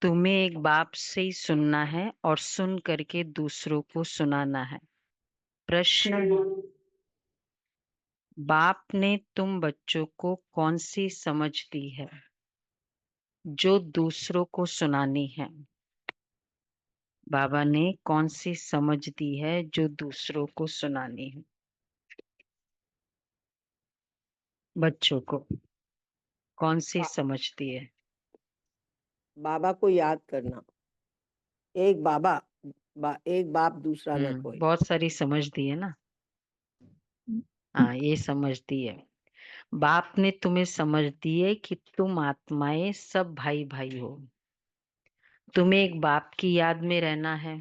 तुम्हें एक बाप से ही सुनना है और सुन करके दूसरों को सुनाना है। प्रश्न, बाप ने तुम बच्चों को कौन सी समझ दी है जो दूसरों को सुनानी है? बाबा ने कौन सी समझ दी है जो दूसरों को सुनानी है? बच्चों को कौन सी बा, समझ दी है? बाबा को याद करना। एक बाबा, एक बाप दूसरा न कोई। बहुत सारी समझ दी है ना। हाँ, ये समझ दी है। बाप ने तुम्हें समझ दी है कि तुम आत्माएं सब भाई भाई हो। तुम्हें एक बाप की याद में रहना है।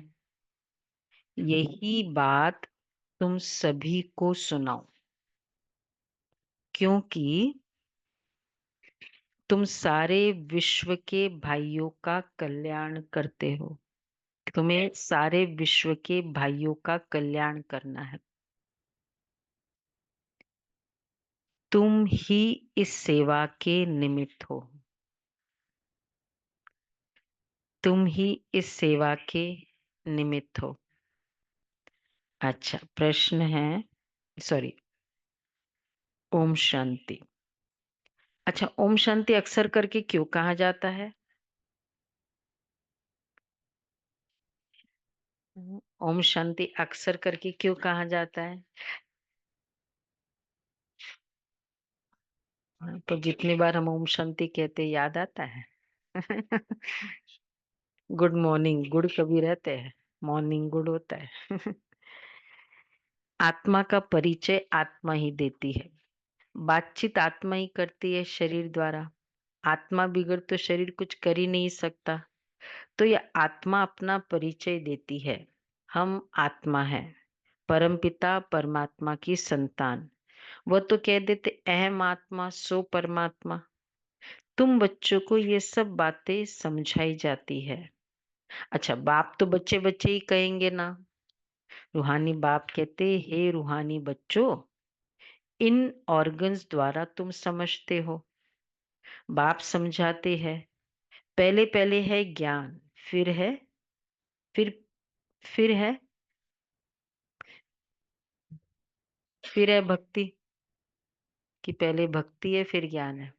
यही बात तुम सभी को सुनाओ, क्योंकि तुम सारे विश्व के भाइयों का कल्याण करते हो। तुम्हें सारे विश्व के भाइयों का कल्याण करना है। तुम ही इस सेवा के निमित्त हो। तुम ही इस सेवा के निमित्त हो। अच्छा, प्रश्न है, सॉरी, ओम शांति। अच्छा, ओम शांति अक्सर करके क्यों कहा जाता है? ओम शांति अक्सर करके क्यों कहा जाता है? तो जितनी बार हम ओम शांति कहते याद आता है। गुड मॉर्निंग गुड कभी रहते हैं, मॉर्निंग गुड होता है। आत्मा का परिचय आत्मा ही देती है। बातचीत आत्मा ही करती है शरीर द्वारा। आत्मा बिगड़ तो शरीर कुछ कर ही नहीं सकता। तो यह आत्मा अपना परिचय देती है। हम आत्मा है, परमपिता परमात्मा की संतान। वह तो कह देते अहम आत्मा सो परमात्मा। तुम बच्चों को ये सब बातें समझाई जाती है। अच्छा, बाप तो बच्चे बच्चे ही कहेंगे ना। रूहानी बाप कहते, हे रूहानी बच्चों, इन ऑर्गन्स द्वारा तुम समझते हो। बाप समझाते हैं, पहले पहले है ज्ञान, फिर है, फिर फिर है, फिर है भक्ति। कि पहले भक्ति है फिर ज्ञान है?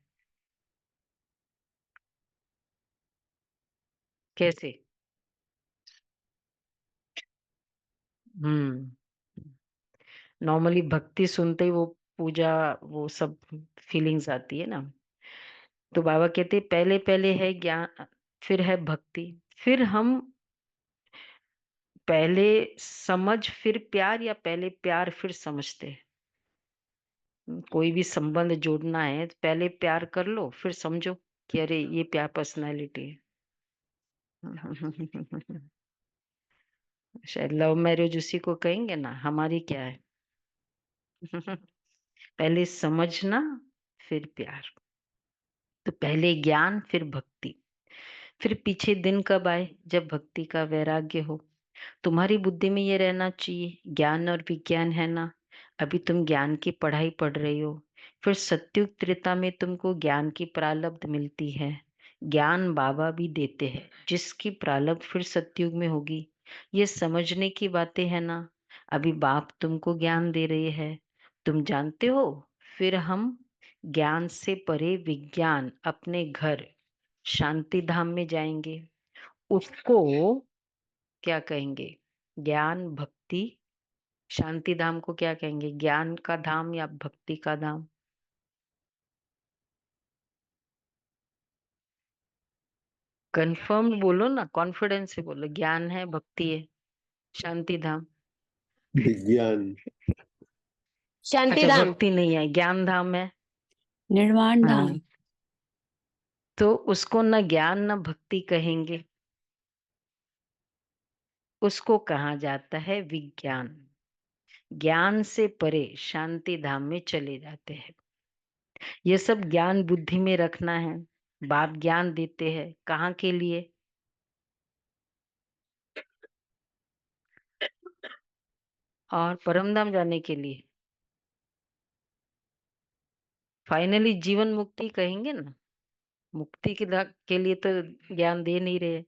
कैसे? हम्म नॉर्मली भक्ति सुनते ही वो पूजा, वो सब फीलिंग्स आती है ना। तो बाबा कहते पहले पहले है ज्ञान, फिर है भक्ति, फिर हम पहले समझ फिर प्यार, या पहले प्यार फिर समझते हैं? कोई भी संबंध जोड़ना है तो पहले प्यार कर लो फिर समझो कि अरे ये प्यार पर्सनालिटी है। शायद लव मैरिज उसी को कहेंगे ना, हमारी क्या है। पहले समझना फिर प्यार। तो पहले ज्ञान फिर भक्ति। फिर पीछे दिन कब आए जब भक्ति का वैराग्य हो। तुम्हारी बुद्धि में ये रहना चाहिए, ज्ञान और विज्ञान है ना। अभी तुम ज्ञान की पढ़ाई पढ़ रही हो, फिर सत्युग त्रेता में तुमको ज्ञान की प्रारब्ध मिलती है। ज्ञान बाबा भी देते हैं, जिसकी प्रारब्ध फिर सत्युग में होगी। ये समझने की बातें है ना। अभी बाप तुमको ज्ञान दे रहे हैं, तुम जानते हो। फिर हम ज्ञान से परे विज्ञान अपने घर शांति धाम में जाएंगे। उसको क्या कहेंगे? ज्ञान भक्ति शांति धाम को क्या कहेंगे? ज्ञान का धाम या भक्ति का धाम? कंफर्म बोलो ना, कॉन्फिडेंस से बोलो। ज्ञान है, भक्ति है, शांति धाम। विज्ञान। शांति अच्छा, धाम। भक्ति नहीं है, ज्ञान धाम है। निर्वाण धाम। हाँ, तो उसको न ज्ञान न भक्ति कहेंगे, उसको कहा जाता है विज्ञान। ज्ञान से परे शांति धाम में चले जाते हैं। ये सब ज्ञान बुद्धि में रखना है। बाप ज्ञान देते हैं कहाँ के लिए? और परमधाम जाने के लिए। फाइनली जीवन मुक्ति कहेंगे ना। मुक्ति के लिए तो ज्ञान दे नहीं रहे।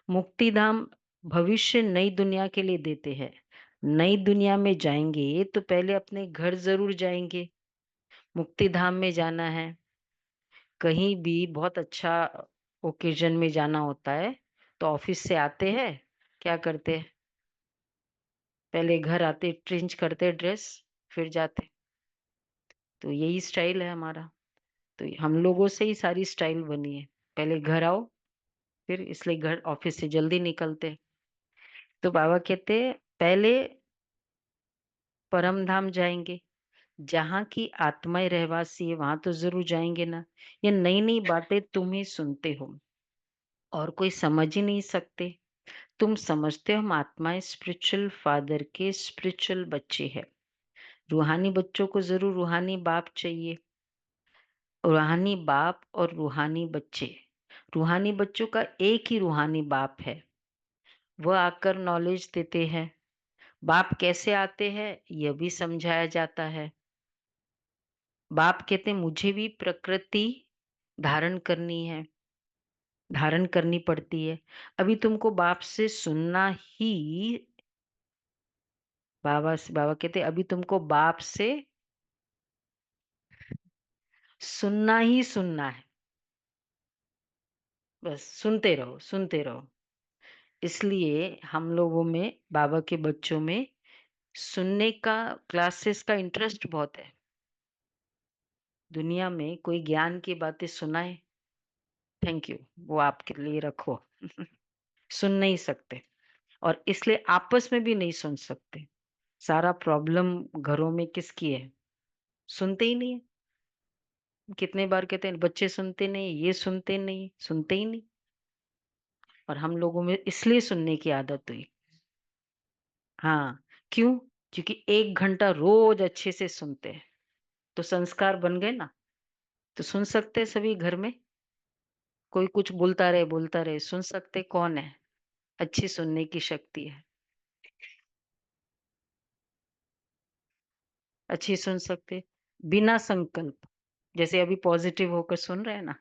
मुक्ति धाम भविष्य नई दुनिया के लिए देते हैं। नई दुनिया में जाएंगे तो पहले अपने घर जरूर जाएंगे। मुक्ति धाम में जाना है, कहीं भी बहुत अच्छा ओकेजन में जाना होता है तो ऑफिस से आते हैं, क्या करते हैं, पहले घर आते चेंज करते ड्रेस, फिर जाते। तो यही स्टाइल है हमारा। तो हम लोगों से ही सारी स्टाइल बनी है, पहले घर आओ, फिर इसलिए घर ऑफिस से जल्दी निकलते। तो बाबा कहते पहले परम धाम जाएंगे, जहाँ की आत्माएं रहवासी है वहां तो जरूर जाएंगे ना। ये नई नई बातें तुम ही सुनते हो और कोई समझ ही नहीं सकते। तुम समझते हो हम आत्माएं स्पिरिचुअल फादर के स्पिरिचुअल बच्चे हैं। रूहानी बच्चों को जरूर रूहानी बाप चाहिए, रूहानी बाप और रूहानी बच्चे। रूहानी बच्चों का एक ही रूहानी बाप है, वह आकर नॉलेज देते हैं। बाप कैसे आते हैं यह भी समझाया जाता है। बाप कहते हैं मुझे भी प्रकृति धारण करनी है, धारण करनी पड़ती है। अभी तुमको बाप से सुनना ही, बाबा कहते अभी तुमको बाप से सुनना ही सुनना है, बस सुनते रहो सुनते रहो। इसलिए हम लोगों में, बाबा के बच्चों में सुनने का, क्लासेस का इंटरेस्ट बहुत है। दुनिया में कोई ज्ञान की बातें सुनाए, थैंक यू, वो आपके लिए रखो। सुन नहीं सकते, और इसलिए आपस में भी नहीं सुन सकते। सारा प्रॉब्लम घरों में किसकी है, सुनते ही नहीं है। कितने बार कहते हैं बच्चे सुनते नहीं, ये सुनते नहीं, सुनते ही नहीं। और हम लोगों में इसलिए सुनने की आदत हुई। हाँ, क्यों? क्योंकि 1 घंटा रोज अच्छे से सुनते हैं तो संस्कार बन गए ना। तो सुन सकते हैं सभी घर में, कोई कुछ बोलता रहे सुन सकते कौन है? अच्छी सुनने की शक्ति है, अच्छी सुन सकते बिना संकल्प। जैसे अभी पॉजिटिव होकर सुन रहे हैं ना,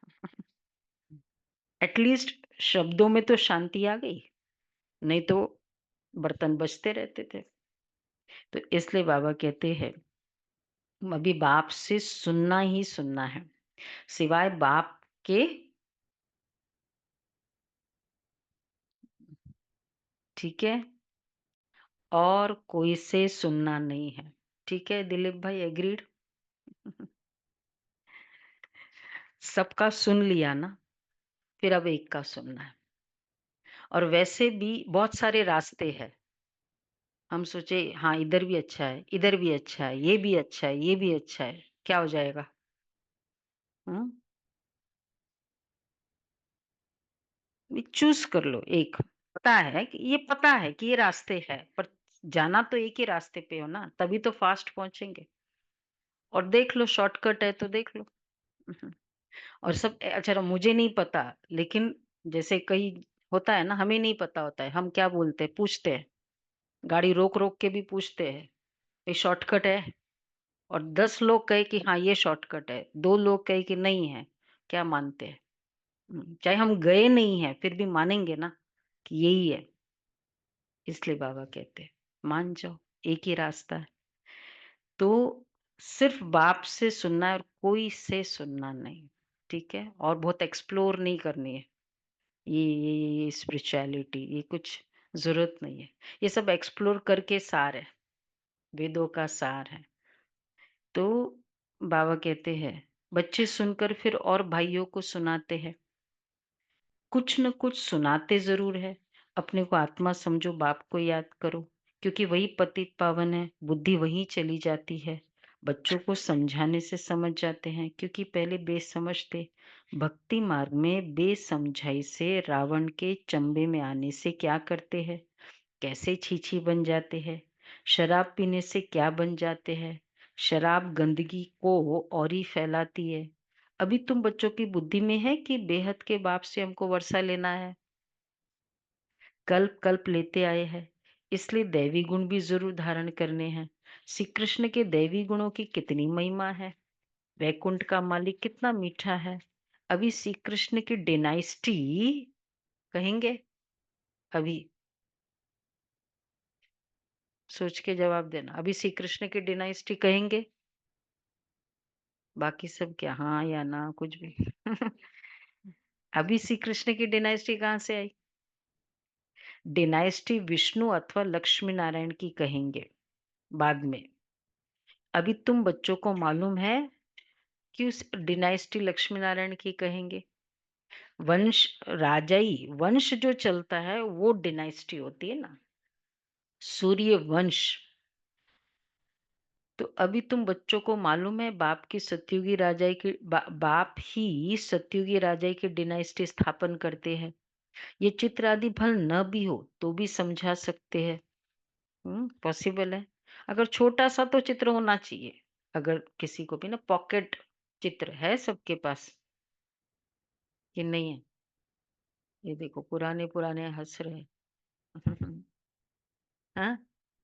एटलीस्ट शब्दों में तो शांति आ गई, नहीं तो बर्तन बजते रहते थे। तो इसलिए बाबा कहते हैं अभी बाप से सुनना ही सुनना है, सिवाय बाप के, ठीक है, और कोई से सुनना नहीं है। ठीक है दिलीप भाई, एग्रीड? सबका सुन लिया ना, फिर अब एक का सुनना है। और वैसे भी बहुत सारे रास्ते हैं। हम सोचे हाँ इधर भी अच्छा है, इधर भी अच्छा है, ये भी अच्छा है, ये भी अच्छा है, क्या हो जाएगा? हम्म, चूज कर लो एक। पता है कि ये रास्ते है, पर जाना तो एक ही रास्ते पे हो ना, तभी तो फास्ट पहुंचेंगे। और देख लो शॉर्टकट है तो देख लो। और सब अच्छा मुझे नहीं पता, लेकिन जैसे कई होता है ना, हमें नहीं पता होता है, हम क्या बोलते हैं, पूछते हैं, गाड़ी रोक रोक के भी पूछते हैं ये शॉर्टकट है। और 10 लोग कहे कि हाँ ये शॉर्टकट है, 2 लोग कहे कि नहीं है, क्या मानते हैं? चाहे हम गए नहीं है फिर भी मानेंगे ना कि यही है। इसलिए बाबा कहते हैं मान जाओ, एक ही रास्ता है। तो सिर्फ बाप से सुनना है और कोई से सुनना नहीं, ठीक है? और बहुत एक्सप्लोर नहीं करनी है ये स्पिरिचुअलिटी, ये कुछ जरूरत नहीं है। ये सब एक्सप्लोर करके सार है, वेदों का सार है। तो बाबा कहते हैं बच्चे सुनकर फिर और भाइयों को सुनाते हैं, कुछ न कुछ सुनाते जरूर है। अपने को आत्मा समझो, बाप को याद करो, क्योंकि वही पतित पावन है, बुद्धि वही चली जाती है। बच्चों को समझाने से समझ जाते हैं, क्योंकि पहले बेसमझ थे। भक्ति मार्ग में बेसमझाई से रावण के चंबे में आने से क्या करते हैं, कैसे छीछी बन जाते हैं। शराब पीने से क्या बन जाते हैं, शराब गंदगी को और ही फैलाती है। अभी तुम बच्चों की बुद्धि में है कि बेहद के बाप से हमको वर्षा लेना है, कल्प कल्प लेते आए हैं, इसलिए दैवी गुण भी जरूर धारण करने हैं। श्री कृष्ण के दैवी गुणों की कितनी महिमा है, वैकुंठ का मालिक कितना मीठा है, अभी श्री कृष्ण की डायनेस्टी कहेंगे? अभी सोच के जवाब देना। अभी श्री कृष्ण की डायनेस्टी कहेंगे? बाकी सब क्या हाँ या ना कुछ भी? अभी श्री कृष्ण की डायनेस्टी कहाँ से आई? डायनेस्टी विष्णु अथवा लक्ष्मी नारायण की कहेंगे बाद में। अभी तुम बच्चों को मालूम है कि उस डायनेस्टी लक्ष्मी नारायण की कहेंगे। वंश राजाई वंश जो चलता है वो डायनेस्टी होती है ना, सूर्य वंश। तो अभी तुम बच्चों को मालूम है बाप की सतयुगी राजाई की बाप ही सतयुगी राजाई की डायनेस्टी स्थापन करते हैं। ये चित्र आदि भल न भी हो तो भी समझा सकते हैं। पॉसिबल है। अगर छोटा सा तो चित्र होना चाहिए, अगर किसी को भी ना पॉकेट चित्र है सबके पास कि नहीं है? ये देखो पुराने पुराने हंस रहे हैं। हाँ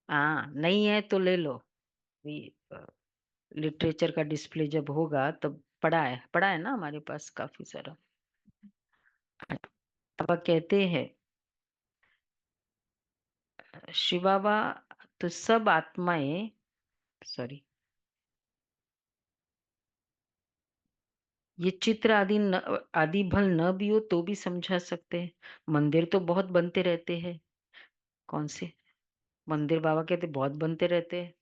हाँ, नहीं है तो ले लो। लिटरेचर का डिस्प्ले जब होगा तब पढ़ा है ना हमारे पास काफी सारा। बाबा कहते हैं शिव बाबा तो सब आत्माएं सॉरी ये चित्र आदि भल न भी हो तो भी समझा सकते हैं। मंदिर तो बहुत बनते रहते हैं। कौन से मंदिर? बाबा कहते बहुत बनते रहते हैं।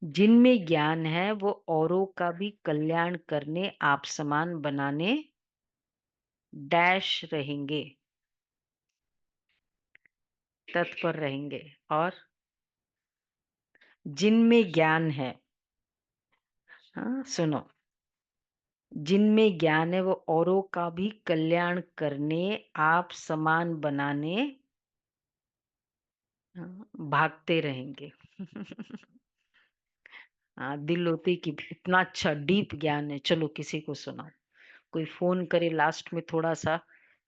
जिनमें ज्ञान है वो औरों का भी कल्याण करने आप समान बनाने डैश रहेंगे, तत्पर रहेंगे। और जिनमें ज्ञान है, हाँ सुनो, जिनमें ज्ञान है वो औरों का भी कल्याण करने आप समान बनाने भागते रहेंगे। हाँ, दिल होती कि इतना अच्छा डीप ज्ञान है, चलो किसी को सुनाओ। कोई फोन करे लास्ट में थोड़ा सा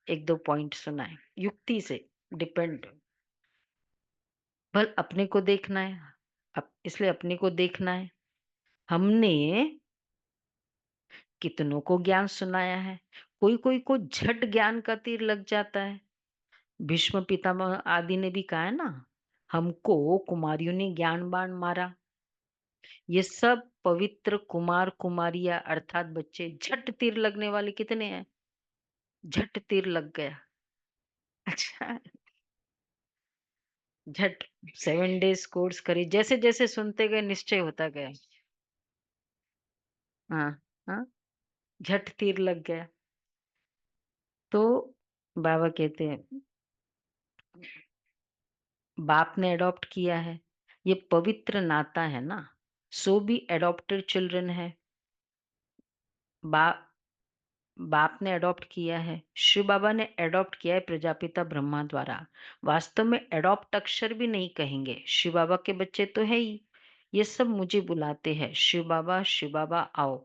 एक दो पॉइंट सुनाए युक्ति से डिपेंड। पर अपने को देखना है, इसलिए अपने को देखना है। हमने कितनों को ज्ञान सुनाया है। कोई कोई को झट ज्ञान का तीर लग जाता है। भीष्म पितामह आदि ने भी कहा है ना, हमको कुमारियों ने ज्ञान बाण मारा। ये सब पवित्र कुमार कुमारियां अर्थात बच्चे झट तीर लगने वाले कितने हैं? झट तीर लग गया। अच्छा, झट 7 डेज कोर्स करी, जैसे जैसे सुनते गए निश्चय होता गया। हाँ हाँ, झट तीर लग गया। तो बाबा कहते हैं बाप ने अडॉप्ट किया है, ये पवित्र नाता है ना, सो भी एडॉप्टेड चिल्ड्रन है। बाप बाप ने अडॉप्ट किया है, शिव बाबा ने अडॉप्ट किया है प्रजापिता ब्रह्मा द्वारा। वास्तव में अडॉप्ट अक्षर भी नहीं कहेंगे, शिव बाबा के बच्चे तो है ही। ये सब मुझे बुलाते हैं शिव बाबा आओ,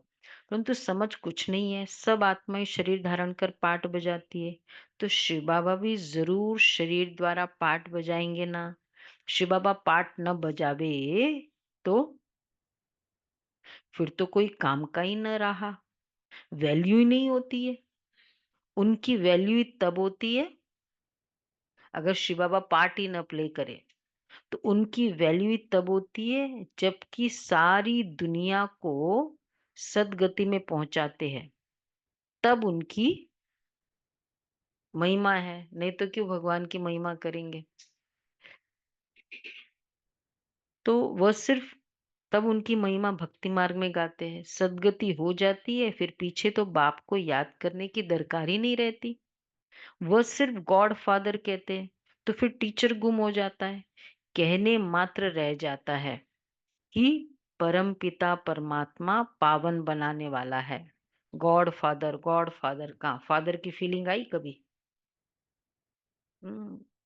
परंतु समझ कुछ नहीं है। सब आत्माएं शरीर धारण कर पाठ बजाती है, तो शिव बाबा भी जरूर शरीर द्वारा पाठ बजाएंगे ना। शिव बाबा पाठ न बजावे तो फिर तो कोई काम का ही न रहा, वैल्यू ही नहीं होती है। उनकी वैल्यू तब होती है अगर शिव बाबा पार्ट ही न प्ले करे, तो उनकी वैल्यू तब होती है जबकि सारी दुनिया को सदगति में पहुंचाते हैं, तब उनकी महिमा है। नहीं तो क्यों भगवान की महिमा करेंगे? तो वह सिर्फ तब उनकी महिमा भक्ति मार्ग में गाते हैं। सदगति हो जाती है फिर पीछे तो बाप को याद करने की दरकार ही नहीं रहती। वह सिर्फ गॉड फादर कहते हैं, तो फिर टीचर गुम हो जाता है, कहने मात्र रह जाता है कि परम पिता परमात्मा पावन बनाने वाला है। गॉड फादर का फादर की फीलिंग आई कभी?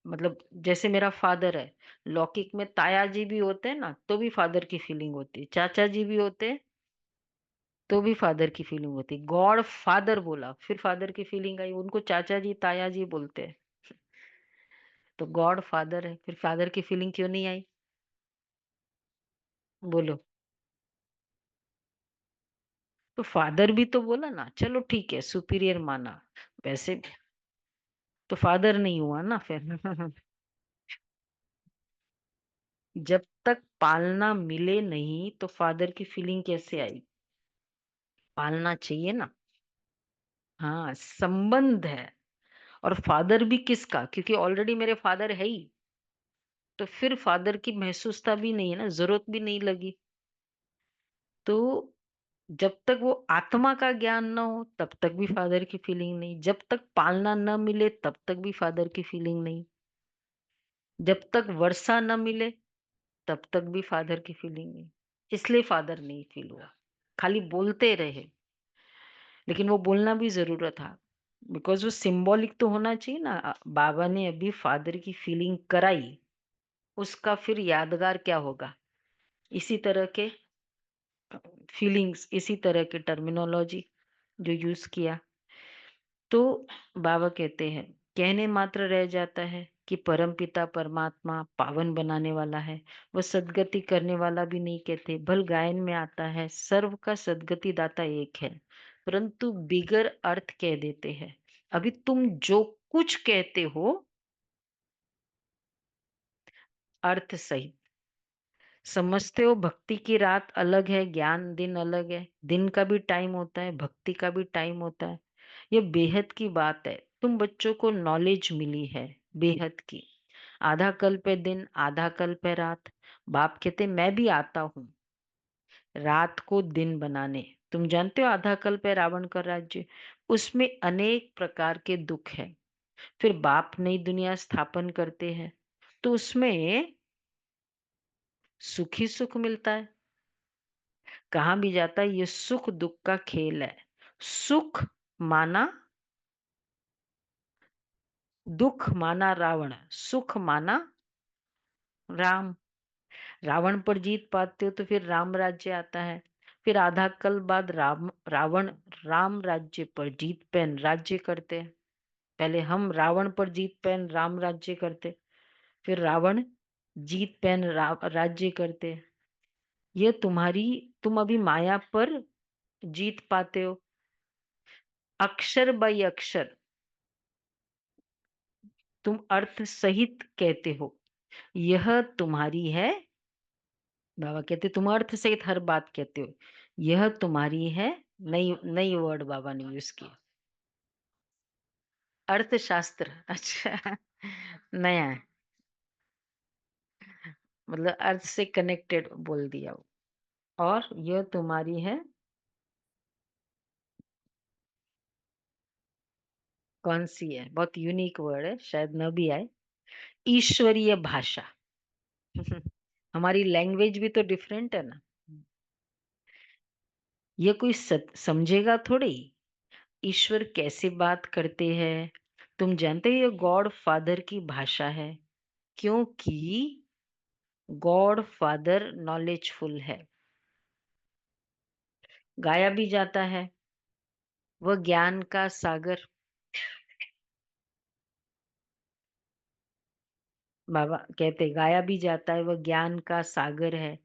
मतलब जैसे मेरा फादर है, लौकिक में ताया जी भी होते हैं ना तो भी फादर की फीलिंग होती है, चाचा जी भी होते हैं तो भी फादर की फीलिंग होती है। गॉड फादर बोला फिर फादर की फीलिंग आई, उनको चाचा जी ताया जी बोलते हैं। तो गॉड फादर है फिर फादर की फीलिंग क्यों नहीं आई? बोलो। तो फादर भी तो बोला ना, चलो ठीक है सुपीरियर माना, वैसे तो फादर नहीं हुआ ना फिर। जब तक पालना मिले नहीं तो फादर की फीलिंग कैसे आई? पालना चाहिए ना। हाँ, संबंध है। और फादर भी किसका? क्योंकि ऑलरेडी मेरे फादर है ही, तो फिर फादर की महसूसता भी नहीं है ना, जरूरत भी नहीं लगी। तो जब तक वो आत्मा का ज्ञान ना हो तब तक भी फादर की फीलिंग नहीं, जब तक पालना न मिले तब तक भी फादर की फीलिंग नहीं, जब तक वर्षा न मिले तब तक भी फादर की फीलिंग नहीं। इसलिए फादर नहीं फील हुआ, खाली बोलते रहे। लेकिन वो बोलना भी जरूरत था, बिकॉज वो सिंबॉलिक तो होना चाहिए ना। बाबा ने अभी फादर की फीलिंग कराई, उसका फिर यादगार क्या होगा? इसी तरह के फीलिंग्स, इसी तरह के टर्मिनोलॉजी जो यूज किया। तो बाबा कहते हैं कहने मात्र रह जाता है कि परमपिता परमात्मा पावन बनाने वाला है, वह सदगति करने वाला भी नहीं कहते। भल गायन में आता है सर्व का सदगति दाता एक है, परंतु बिगर अर्थ कह देते हैं। अभी तुम जो कुछ कहते हो अर्थ सहित समझते हो। भक्ति की रात अलग है, ज्ञान दिन अलग है। दिन का भी टाइम होता है, भक्ति का भी टाइम होता है। ये बेहद की बात है। तुम बच्चों को नॉलेज मिली है बेहद की। आधा कल्प है दिन, आधा कल्प है रात। बाप कहते मैं भी आता हूँ रात को दिन बनाने। तुम जानते हो आधा कल्प है रावण का राज्य, उसमें अनेक प्रकार के दुख है। फिर बाप नई दुनिया स्थापन करते हैं तो उसमें सुख ही सुख मिलता है। कहाँ भी जाता है ये सुख दुख का खेल है। सुख माना दुख माना रावण, सुख माना राम। रावण पर जीत पाते हो तो फिर राम राज्य आता है। फिर आधा कल बाद रावण राम राज्य पर जीत पैन राज्य करते हैं। पहले हम रावण पर जीत पैन राम राज्य करते, फिर रावण जीत पैन राज्य करते। ये तुम अभी माया पर जीत पाते हो अक्षर बाई अक्षर। तुम अर्थ सहित कहते हो यह तुम्हारी है। बाबा कहते तुम अर्थ सहित हर बात कहते हो, यह तुम्हारी है। नई नई वर्ड बाबा ने यूज किया, अर्थशास्त्र। अच्छा, नया है, मतलब अर्थ से कनेक्टेड बोल दिया वो। और यह तुम्हारी है, कौन सी है? बहुत यूनिक वर्ड है, शायद न भी आए। ईश्वरीय भाषा। हमारी लैंग्वेज भी तो डिफरेंट है ना। ये कोई समझेगा थोड़ी ईश्वर कैसे बात करते हैं। तुम जानते हो ये गॉड फादर की भाषा है, क्योंकि गॉड फादर नॉलेजफुल है। गाया भी जाता है वह ज्ञान का सागर। बाबा कहते गाया भी जाता है वह ज्ञान का सागर है,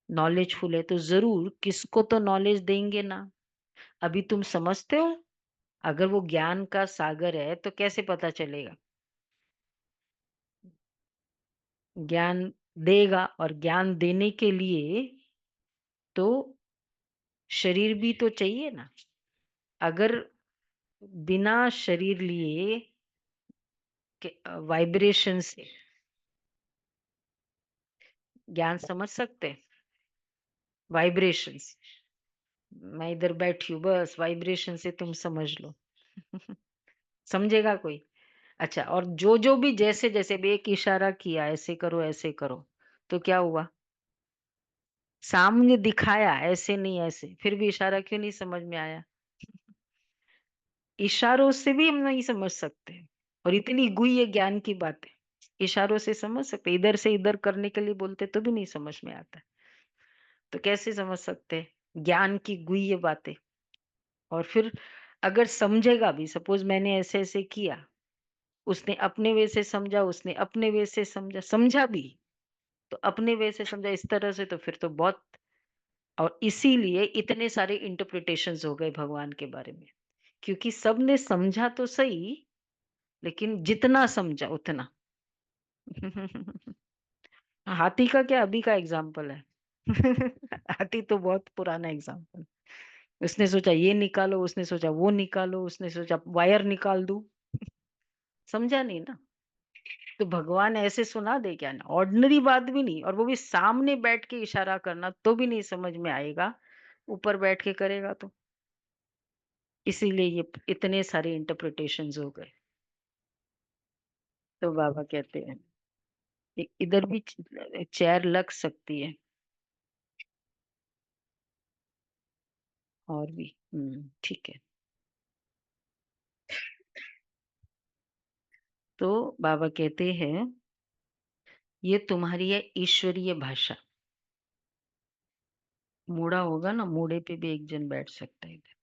नॉलेजफुल है। तो जरूर किसको तो नॉलेज देंगे ना। अभी तुम समझते हो अगर वो ज्ञान का सागर है तो कैसे पता चलेगा? ज्ञान देगा, और ज्ञान देने के लिए तो शरीर भी तो चाहिए ना। अगर बिना शरीर लिए वाइब्रेशन से ज्ञान समझ सकते? वाइब्रेशंस, मैं इधर बैठी हूँ बस वाइब्रेशन से तुम समझ लो। समझेगा कोई? अच्छा, और जो जो भी जैसे जैसे भी एक इशारा किया ऐसे करो, तो क्या हुआ? सामने दिखाया ऐसे नहीं ऐसे, फिर भी इशारा क्यों नहीं समझ में आया? इशारों से भी हम नहीं समझ सकते, और इतनी गुह्य ज्ञान की बात है। इशारों से समझ सकते, इधर से इधर करने के लिए बोलते तो भी नहीं समझ में आता, तो कैसे समझ सकते ज्ञान की गुह्य बातें? और फिर अगर समझेगा भी, सपोज मैंने ऐसे ऐसे किया, उसने अपने वे से समझा, उसने अपने वे से समझा, समझा भी तो अपने वे से समझा इस तरह से, तो फिर तो बहुत और इसीलिए इतने सारे इंटरप्रिटेशंस हो गए भगवान के बारे में, क्योंकि सबने समझा तो सही, लेकिन जितना समझा उतना। हाथी का क्या अभी का एग्जाम्पल है? हाथी तो बहुत पुराना एग्जाम्पल। उसने सोचा ये निकालो, उसने सोचा वो निकालो, उसने सोचा वायर निकाल दूं, समझा नहीं ना। तो भगवान ऐसे सुना दे क्या ना, ऑर्डिनरी बात भी नहीं, और वो भी सामने बैठ के इशारा करना तो भी नहीं समझ में आएगा, ऊपर बैठ के करेगा तो। इसीलिए ये इतने सारे इंटरप्रिटेशंस हो गए। तो बाबा कहते हैं इधर भी चेयर लग सकती है, और भी ठीक है। तो बाबा कहते हैं ये तुम्हारी है ईश्वरीय भाषा। मूढ़ा होगा ना, मूढ़े पे भी एक जन बैठ सकता है इधर।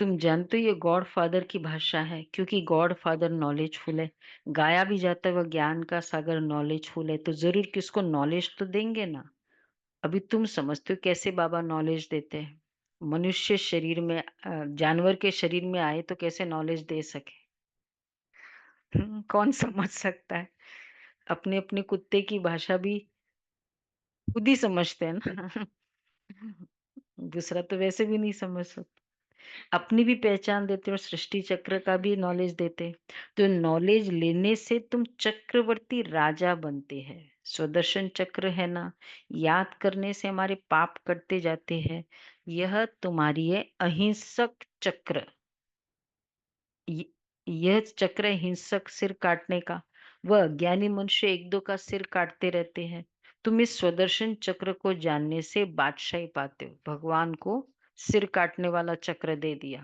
तुम जानते हो ये गॉड फादर की भाषा है, क्योंकि गॉड फादर नॉलेजफुल है। गाया भी जाता है वह ज्ञान का सागर नॉलेजफुल है, तो जरूर किसको नॉलेज तो देंगे ना। अभी तुम समझते हो कैसे बाबा नॉलेज देते हैं? मनुष्य शरीर में जानवर के शरीर में आए तो कैसे नॉलेज दे सके? कौन समझ सकता है? अपने अपने कुत्ते की भाषा भी खुद ही समझते हैं ना। दूसरा तो वैसे भी नहीं समझ सकता। अपनी भी पहचान देते और सृष्टि चक्र का भी नॉलेज देते। तो नॉलेज लेने से तुम चक्रवर्ती राजा बनते हैं। स्वदर्शन चक्र है ना, याद करने से हमारे पाप कटते जाते हैं। यह तुम्हारी है अहिंसक चक्र। य- यह चक्र है हिंसक सिर काटने का। वह ज्ञानी मनुष्य एक दो का सिर काटते रहते हैं। तुम इस स्वदर्शन चक्र को जानने से बादशाही पाते हो। भगवान को सिर काटने वाला चक्र दे दिया।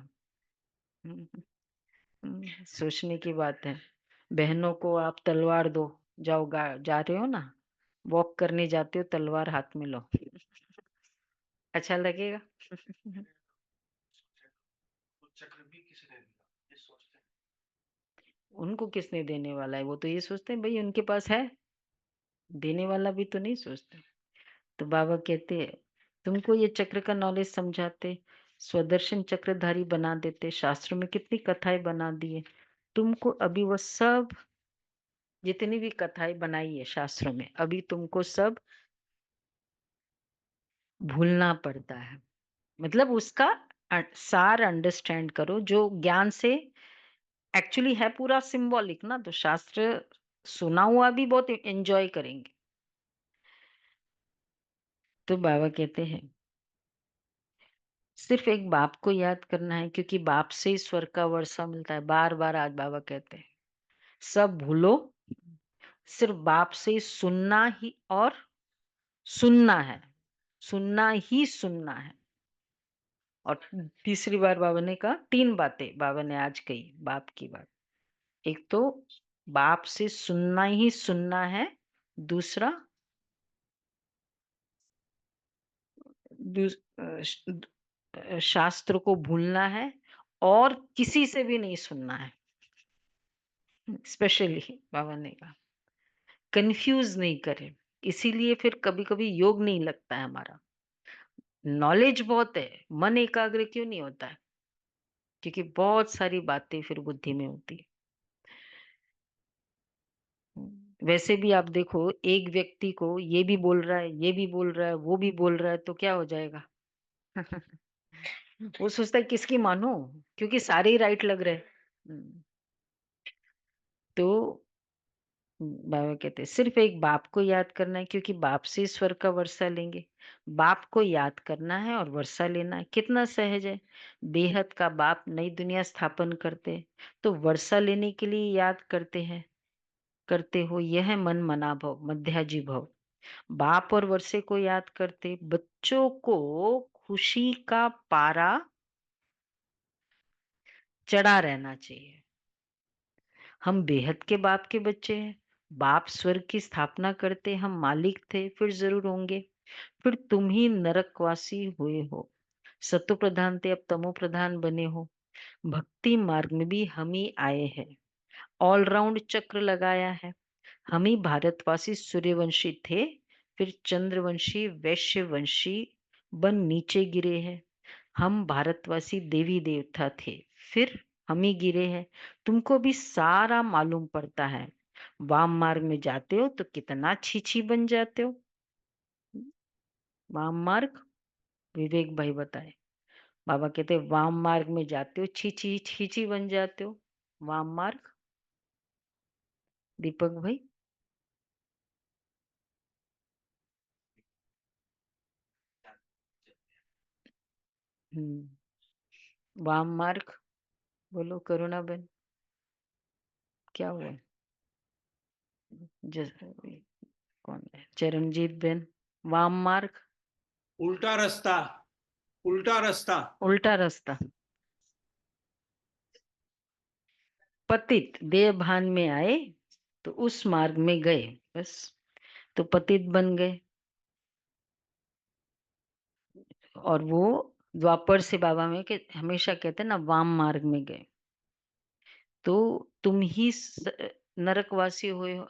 हम्म, सोचने की बात है। बहनों को आप तलवार दो, जाओ जा रहे हो ना, वॉक करने जाते हो, तलवार हाथ में लो। अच्छा लगेगा? उनको किसने देने वाला है, वो तो ये सोचते हैं भाई उनके पास है, देने वाला भी तो नहीं सोचते। तो बाबा कहते हैं तुमको ये चक्र का नॉलेज समझाते, स्वदर्शन चक्रधारी बना देते, शास्त्रों में कितनी कथाएं बना दी है। तुमको अभी वो सब जितनी भी कथाएं बनाई है शास्त्रों में, अभी तुमको सब भूलना पड़ता है। मतलब उसका सार अंडरस्टैंड करो, जो ज्ञान से एक्चुअली है पूरा सिंबॉलिक ना, तो शास्त्र सुना हुआ भी बहुत एंजॉय करेंगे। तो बाबा कहते हैं सिर्फ एक बाप को याद करना है, क्योंकि बाप से ही स्वर्ग का वर्षा मिलता है। बार बार आज बाबा कहते हैं सब भूलो, सिर्फ बाप से ही सुनना ही और सुनना है, सुनना ही सुनना है। और तीसरी बार बाबा ने कहा, तीन बातें बाबा ने आज कही बाप की बात। एक तो बाप से सुनना ही सुनना है, दूसरा शास्त्र को भूलना है, और किसी से भी नहीं सुनना है। स्पेशली बाबा ने कहा कंफ्यूज नहीं करे। इसीलिए फिर कभी कभी योग नहीं लगता है हमारा। नॉलेज बहुत है, मन एकाग्र क्यों नहीं होता है? क्योंकि बहुत सारी बातें फिर बुद्धि में होती है। वैसे भी आप देखो, एक व्यक्ति को ये भी बोल रहा है, ये भी बोल रहा है, वो भी बोल रहा है, तो क्या हो जाएगा? वो सोचता है किसकी मानो, क्योंकि सारे ही राइट लग रहे हैं। तो बाबा कहते हैं सिर्फ एक बाप को याद करना है, क्योंकि बाप से ईश्वर का वर्षा लेंगे। बाप को याद करना है और वर्षा लेना है, कितना सहज है। बेहद का बाप नई दुनिया स्थापन करते हैं, तो वर्षा लेने के लिए याद करते हैं, करते हो। यह है मन मना भव मध्याजी भव। बाप और वर्षे को याद करते बच्चों को खुशी का पारा चढ़ा रहना चाहिए। हम बेहद के बाप के बच्चे हैं। बाप स्वर्ग की स्थापना करते, हम मालिक थे, फिर जरूर होंगे। फिर तुम ही नरकवासी हुए हो। सतो प्रधान थे, अब तमो प्रधान बने हो। भक्ति मार्ग में भी हम ही आए हैं। ऑलराउंड चक्र लगाया है। हम ही भारतवासी सूर्यवंशी थे, फिर चंद्रवंशी वैश्यवंशी बन नीचे गिरे हैं। हम भारतवासी देवी देवता थे, फिर हम ही गिरे हैं। तुमको भी सारा मालूम पड़ता है। वाम मार्ग में जाते हो तो कितना छीछी बन जाते हो। वाम मार्ग, विवेक भाई बताए। बाबा कहते वाम मार्ग में जाते हो छीछी छीछी बन जाते हो। वाम मार्ग, दीपक भाई। वाम मार्ग बोलो करुणा बहन, क्या हुआ? कौन है? चरणजीत बहन, वाम मार्ग उल्टा रास्ता, उल्टा रास्ता। उल्टा रास्ता। पतित देह भान में आए तो उस मार्ग में गए, बस तो पतित बन गए। और वो द्वापर से बाबा में के हमेशा कहते हैं ना वाम मार्ग में गए। तो तुम ही नरकवासी हुए हो।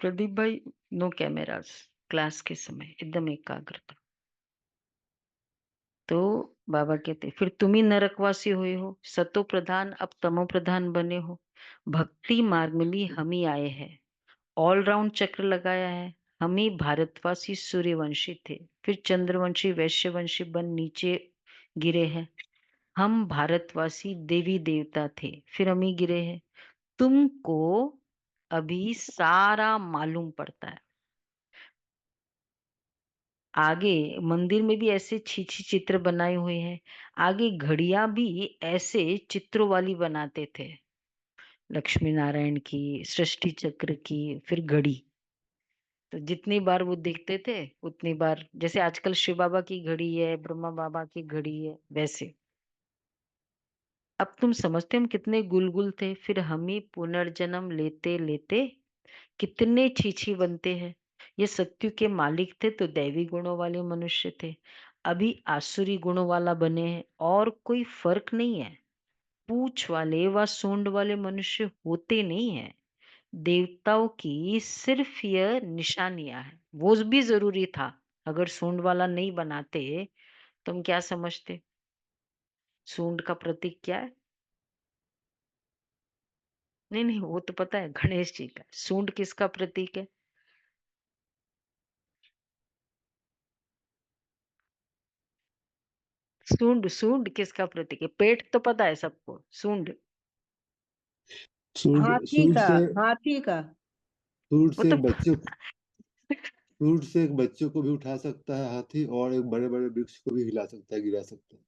प्रदीप भाई, नो कैमरास, क्लास के समय एकदम एकाग्रता। तो बाबा कहते फिर तुम ही नरकवासी हुए हो, सतो प्रधान अब तमो प्रधान बने हो। भक्ति मार्ग में भी हम ही आए हैं, ऑलराउंड चक्र लगाया है। हम ही भारतवासी सूर्यवंशी थे, फिर चंद्रवंशी वैश्यवंशी बन नीचे गिरे हैं। हम भारतवासी देवी देवता थे, फिर हम ही गिरे हैं। तुमको अभी सारा मालूम पड़ता है। आगे मंदिर में भी ऐसे छीछी चित्र बनाए हुए हैं। आगे घड़ियां भी ऐसे चित्रों वाली बनाते थे, लक्ष्मी नारायण की, सृष्टि चक्र की, फिर घड़ी। तो जितनी बार वो देखते थे उतनी बार, जैसे आजकल शिव बाबा की घड़ी है, ब्रह्मा बाबा की घड़ी है, वैसे। अब तुम समझते हम कितने गुलगुल थे, फिर हम ही पुनर्जन्म लेते लेते कितने छीछी बनते हैं। ये सत्यु के मालिक थे तो दैवी गुणों वाले मनुष्य थे, अभी आसुरी गुणों वाला बने हैं, और कोई फर्क नहीं है। पूंछ वाले व सूंड वाले मनुष्य होते नहीं है। देवताओं की सिर्फ यह निशानियां है। वो भी जरूरी था, अगर सूंड वाला नहीं बनाते। तुम क्या समझते? सूंड का प्रतीक क्या है? नहीं नहीं, वो तो पता है, गणेश जी का। सूंड किसका प्रतीक है? सूंड, सूंड किसका प्रतीक है? पेट तो पता है सबको, सूंड। सूट हाथी सूट का, से हाथी का। सूट वो से तो एक बच्चे सूट से एक बच्चे को भी उठा सकता है हाथी, और एक बड़े बड़े वृक्ष को भी हिला सकता है, गिरा सकता है।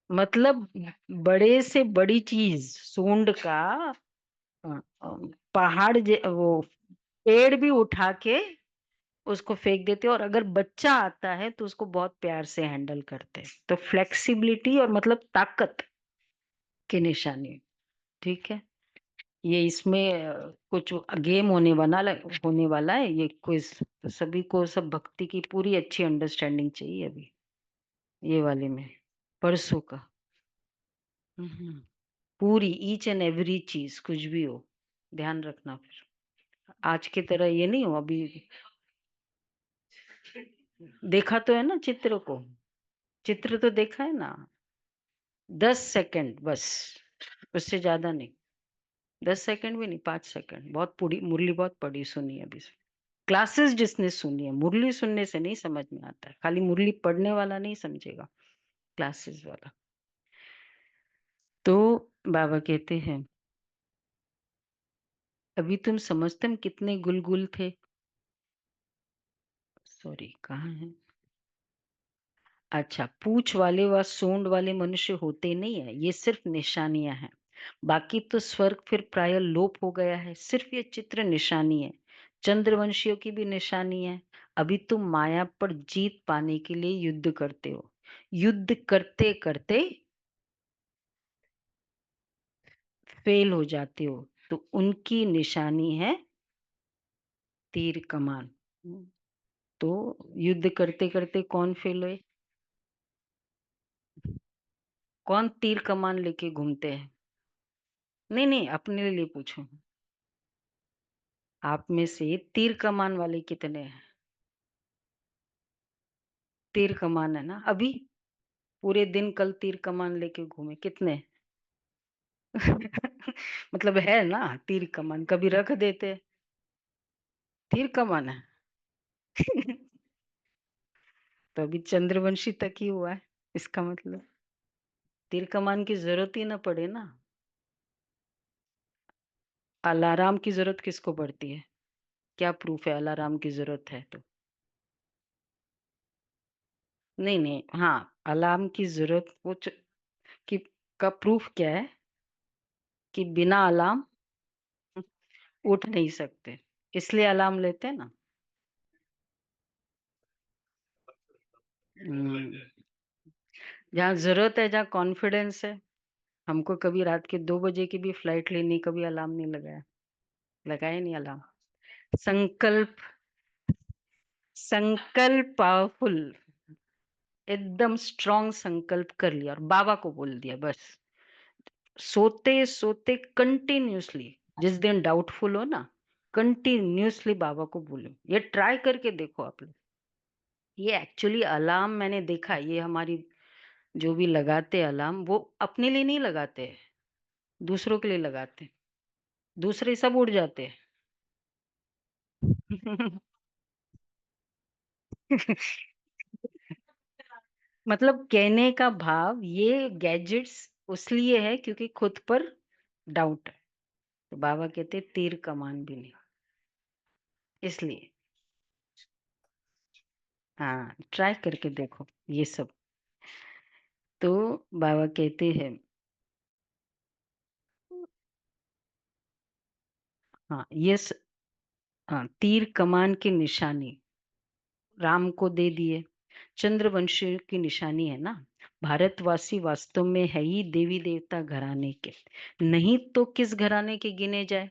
मतलब बड़े से बड़ी चीज सूंड का, अ, अ, पहाड़ वो पेड़ भी उठा के उसको फेंक देते, और अगर बच्चा आता है तो उसको बहुत प्यार से हैंडल करते हैं। तो फ्लेक्सिबिलिटी और मतलब ताकत की निशानी। ठीक है, ये इसमें कुछ गेम होने वाला है, ये क्विज। तो सभी को सब भक्ति की पूरी अच्छी अंडरस्टैंडिंग चाहिए अभी, ये वाले में, परसों का। पूरी ईच एंड एवरी चीज, कुछ भी हो ध्यान रखना। फिर आज की तरह ये नहीं हो। अभी देखा तो है ना चित्र को, चित्र तो देखा है ना। 10 सेकंड बस, उससे ज्यादा नहीं। 10 सेकंड भी नहीं, 5 सेकंड। बहुत पूरी मुरली बहुत पढ़ी सुनी है अभी। क्लासेस जिसने सुनी है, मुरली सुनने से नहीं समझ में आता है, खाली मुरली पढ़ने वाला नहीं समझेगा, क्लासेस वाला। तो बाबा कहते हैं अभी तुम समझते हम कितने गुलगुल थे। सॉरी, कहाँ है? अच्छा, पूंछ वाले व सूंड वाले मनुष्य होते नहीं है, ये सिर्फ निशानियां हैं। बाकी तो स्वर्ग फिर प्राय लोप हो गया है, सिर्फ ये चित्र निशानी है। चंद्रवंशियों की भी निशानी है। अभी तुम माया पर जीत पाने के लिए युद्ध करते हो। युद्ध करते करते फेल हो जाते हो, तो उनकी निशानी है तीर कमान। तो युद्ध करते करते कौन फेल हुए? कौन तीर कमान लेके घूमते हैं? नहीं, अपने लिए पूछूं। आप में से तीर कमान वाले कितने हैं? तीर कमान है ना? अभी पूरे दिन कल तीर कमान लेके घूमे कितने? मतलब है ना तीर कमान, कभी रख देते? तीर कमान है। तो अभी चंद्रवंशी तक ही हुआ है, इसका मतलब तीर कमान की जरूरत ही ना पड़े ना। अलार्म की जरूरत किसको पड़ती है? क्या प्रूफ है अलार्म की जरूरत है तो? नहीं, हाँ, अलार्म की जरूरत कि का प्रूफ क्या है कि बिना अलार्म उठ नहीं सकते, इसलिए अलार्म लेते हैं ना। हम्म, जहाँ जरूरत है, जहाँ कॉन्फिडेंस है। हमको कभी रात के 2 बजे की भी फ्लाइट लेनी, कभी अलार्म नहीं लगाया, लगाया नहीं अलार्म। संकल्प, संकल्प पावरफुल, एकदम स्ट्रॉन्ग संकल्प कर लिया और बाबा को बोल दिया बस। सोते सोते कंटिन्यूसली, जिस दिन डाउटफुल हो ना, कंटिन्यूसली बाबा को बोलो। ये ट्राई करके देखो आप लोग। ये एक्चुअली अलार्म मैंने देखा, ये हमारी जो भी लगाते अलार्म, वो अपने लिए नहीं लगाते हैं, दूसरों के लिए लगाते हैं। दूसरे सब उड़ जाते हैं। मतलब कहने का भाव, ये गैजेट्स उसलिए है क्योंकि खुद पर डाउट है। तो बाबा कहते तीर कमान भी नहीं, इसलिए। हाँ, ट्राई करके देखो ये सब। तो बाबा कहते हैं, हाँ हाँ, तीर कमान की निशानी राम को दे दिए, चंद्रवंश की निशानी है ना। भारतवासी वास्तव में है ही देवी देवता घराने के, नहीं तो किस घराने के गिने जाए।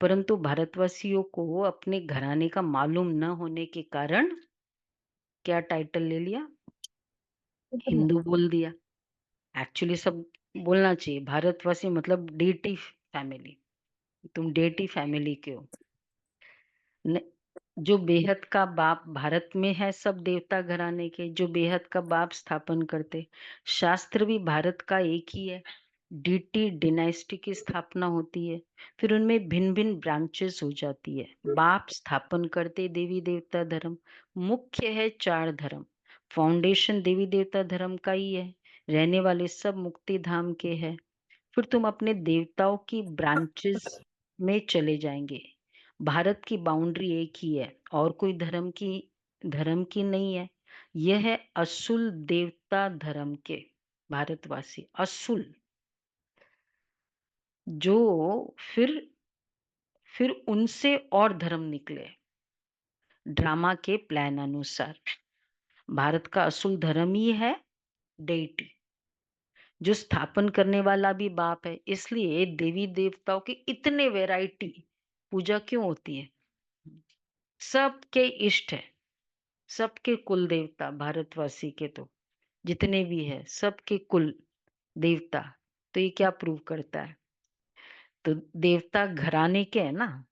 परंतु भारतवासियों को अपने घराने का मालूम न होने के कारण क्या टाइटल ले लिया? हिंदू बोल दिया। एक्चुअली सब बोलना चाहिए भारतवासी, मतलब डेटी फैमिली। तुम डेटी फैमिली के हो। न, जो बेहद का बाप भारत में है, सब देवता घराने के, जो बेहद का बाप स्थापन करते। शास्त्र भी भारत का एक ही है। डीटी डिनाइस्टी की स्थापना होती है, फिर उनमें भिन्न भिन्न ब्रांचेस हो जाती है। बाप स्थापन करते देवी देवता धर्म, मुख्य है 4 धर्म। फाउंडेशन देवी देवता धर्म का ही है, रहने वाले सब मुक्ति धाम के हैं। फिर तुम अपने देवताओं की ब्रांचेस में चले जाएंगे। भारत की बाउंड्री एक ही है, और कोई धर्म की नहीं है। यह है असुल देवता धर्म के भारतवासी, असुल। जो फिर उनसे और धर्म निकले ड्रामा के प्लान अनुसार। भारत का असुल धर्म ही है डेटी, जो स्थापन करने वाला भी बाप है। इसलिए देवी देवताओं की इतने वैरायटी पूजा क्यों होती है? सबके इष्ट है, सबके कुल देवता भारतवासी के, तो जितने भी है सबके कुल देवता। तो ये क्या प्रूव करता है? तो देवता घराने के है ना।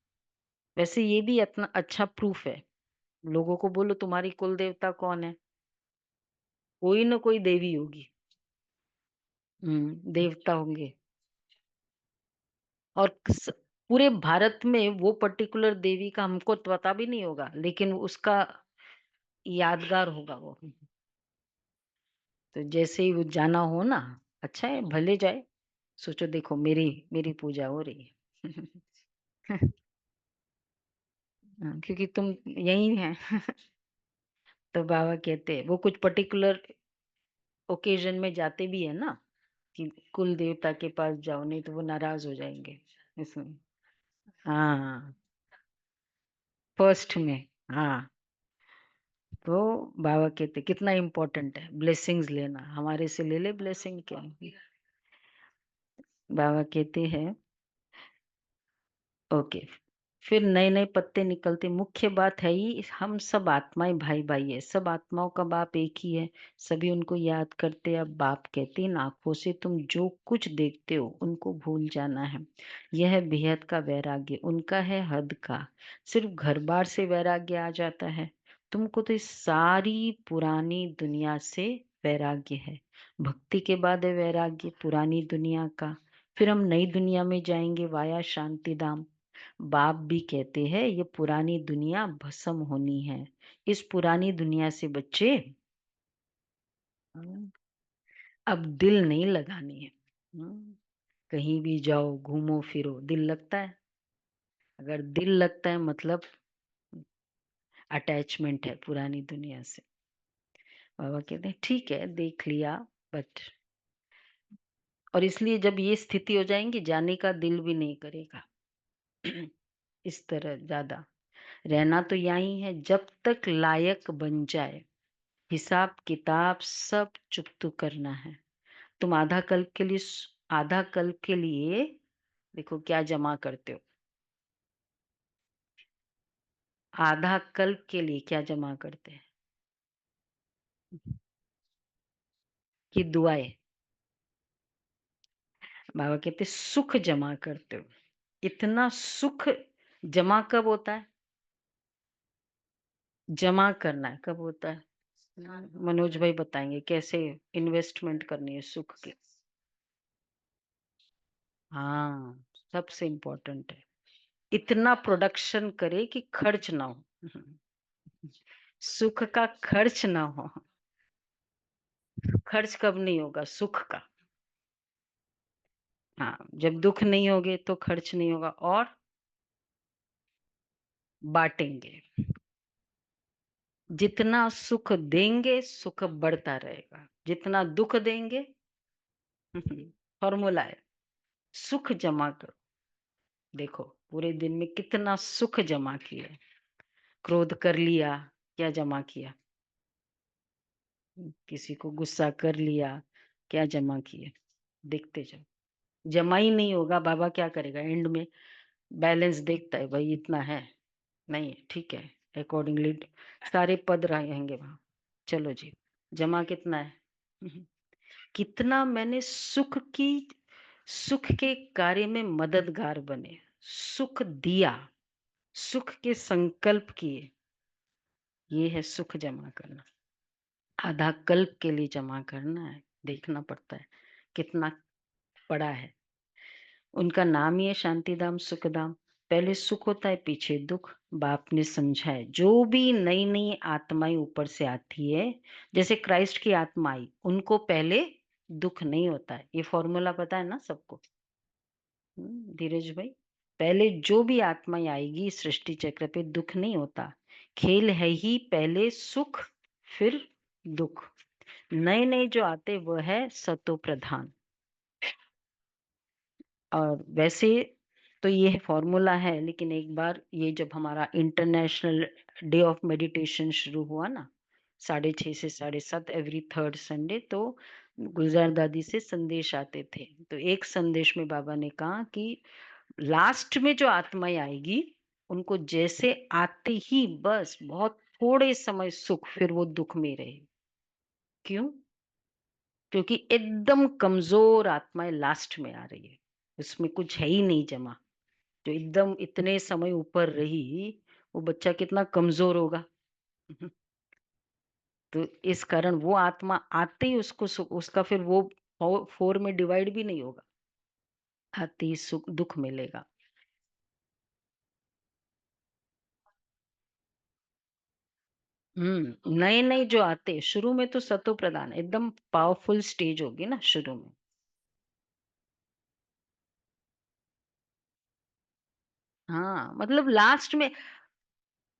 वैसे ये भी इतना अच्छा प्रूफ है। लोगों को बोलो तुम्हारी कुल देवता कौन है, कोई ना कोई देवी होगी। देवता होंगे। और पूरे भारत में वो पर्टिकुलर देवी का हमको तो पता भी नहीं होगा, लेकिन उसका यादगार होगा वो। तो जैसे ही वो जाना हो ना, अच्छा है भले जाए, सोचो देखो मेरी मेरी पूजा हो रही है। हाँ, क्योंकि तुम यही है। तो बाबा कहते हैं वो कुछ पर्टिकुलर ओकेजन में जाते भी है ना, कि कुल देवता के पास जाओ, नहीं तो वो नाराज हो जाएंगे इसमें। हाँ, फर्स्ट में। हाँ, तो बाबा कहते कितना इम्पोर्टेंट है ब्लेसिंग्स लेना, हमारे से ले ले ब्लेसिंग क्या। बाबा कहते हैं ओके, फिर नए-नए पत्ते निकलते। मुख्य बात है ही हम सब आत्माएँ भाई-भाई है, सब आत्माओं का बाप एक ही है, सभी उनको याद करते हैं। अब बाप कहते हैं, इन आँखों से तुम जो कुछ देखते हो उनको भूल जाना है। यह है बेहद का वैराग्य, उनका है हद का। सिर्फ घर-बार से वैराग्य आ जाता है, तुमको तो इस सारी पुरानी दुनिया से वैराग्य है। भक्ति के बाद है वैराग्य पुरानी दुनिया का, फिर हम नई दुनिया में जाएँगे वाया शांतिधाम। बाप भी कहते हैं ये पुरानी दुनिया भस्म होनी है, इस पुरानी दुनिया से बच्चे अब दिल नहीं लगानी है। कहीं भी जाओ घूमो फिरो दिल लगता है, अगर दिल लगता है मतलब अटैचमेंट है पुरानी दुनिया से। बाबा कहते हैं ठीक है देख लिया, बट और इसलिए जब ये स्थिति हो जाएंगी जाने का दिल भी नहीं करेगा। इस तरह ज्यादा रहना तो यहीं है जब तक लायक बन जाए, हिसाब किताब सब चुकतू करना है। तुम आधा कल्प के लिए देखो क्या जमा करते हो, आधा कल्प के लिए क्या जमा करते हैं कि दुआएं। बाबा कहते सुख जमा करते हो। इतना सुख जमा कब होता है, जमा करना है कब होता है। मनोज भाई बताएंगे कैसे इन्वेस्टमेंट करनी है सुख की। हाँ सबसे इम्पोर्टेंट है, इतना प्रोडक्शन करे कि खर्च ना हो। सुख का खर्च ना हो। खर्च कब नहीं होगा, सुख का। हाँ जब दुख नहीं होगे तो खर्च नहीं होगा, और बांटेंगे। जितना सुख देंगे सुख बढ़ता रहेगा, जितना दुख देंगे फॉर्मूला है, सुख जमा करो। देखो पूरे दिन में कितना सुख जमा किया, क्रोध कर लिया क्या जमा किया, किसी को गुस्सा कर लिया क्या जमा किया, देखते जाओ। जमा ही नहीं होगा, बाबा क्या करेगा एंड में, बैलेंस देखता है भाई इतना है, नहीं है ठीक है, अकॉर्डिंगली सारे पद रहेंगे वहां। चलो जी जमा कितना है। कितना मैंने सुख के कार्य में मददगार बने, सुख दिया, सुख के संकल्प किए, ये है सुख जमा करना। आधा कल्प के लिए जमा करना है, देखना पड़ता है कितना पड़ा है। उनका नाम ही है शांतिधाम सुखधाम। पहले सुख होता है पीछे दुख। बाप ने समझा है जो भी नई नई आत्माएं ऊपर से आती है, जैसे क्राइस्ट की आत्मा आई उनको पहले दुख नहीं होता है, ये फॉर्मूला पता है ना सबको। धीरज भाई पहले जो भी आत्माएं आएगी सृष्टि चक्र पे दुख नहीं होता, खेल है ही पहले सुख फिर दुख। नए नए जो आते वो है सतो प्रधान। और वैसे तो ये फॉर्मूला है, लेकिन एक बार ये जब हमारा इंटरनेशनल डे ऑफ मेडिटेशन शुरू हुआ ना 6:30 से 7:30 एवरी थर्ड संडे, तो गुलजार दादी से संदेश आते थे। तो एक संदेश में बाबा ने कहा कि लास्ट में जो आत्माएं आएगी उनको जैसे आते ही बस बहुत थोड़े समय सुख, फिर वो दुख में रहे। क्यों? क्योंकि एकदम कमजोर आत्माएं लास्ट में आ रही है, उसमें कुछ है ही नहीं जमा। जो एकदम इतने समय ऊपर रही वो बच्चा कितना कमजोर होगा। तो इस कारण वो आत्मा आते ही उसको उसका फिर वो फोर में डिवाइड भी नहीं होगा, आते ही सुख दुख मिलेगा। नए नए जो आते शुरू में तो सतो प्रधान एकदम पावरफुल स्टेज होगी ना शुरू में। हाँ मतलब लास्ट में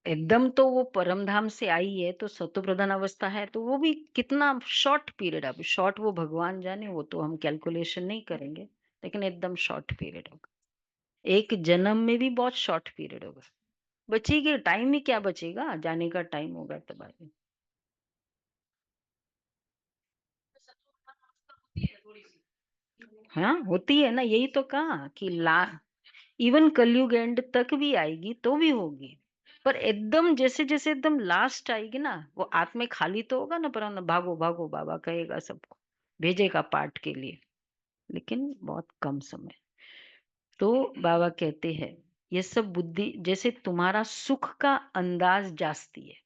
एकदम तो वो परम धाम से आई है तो सतो प्रधान अवस्था है, तो वो भी कितना शॉर्ट पीरियड, अब शॉर्ट वो भगवान जाने, वो तो हम कैलकुलेशन नहीं करेंगे, लेकिन एकदम शॉर्ट पीरियड होगा। एक जन्म में भी बहुत शॉर्ट पीरियड होगा। बचेगी टाइम ही क्या बचेगा, जाने का टाइम होगा तब आगे। हाँ होती है ना, यही तो कहा कि इवन कलयुग एंड तक भी आएगी तो भी होगी, पर एकदम जैसे जैसे एकदम लास्ट आएगी ना, वो आत्मा खाली तो होगा ना, पर भागो भागो बाबा कहेगा सबको, भेजेगा पाठ के लिए, लेकिन बहुत कम समय। तो बाबा कहते हैं ये सब बुद्धि, जैसे तुम्हारा सुख का अंदाज जास्ती है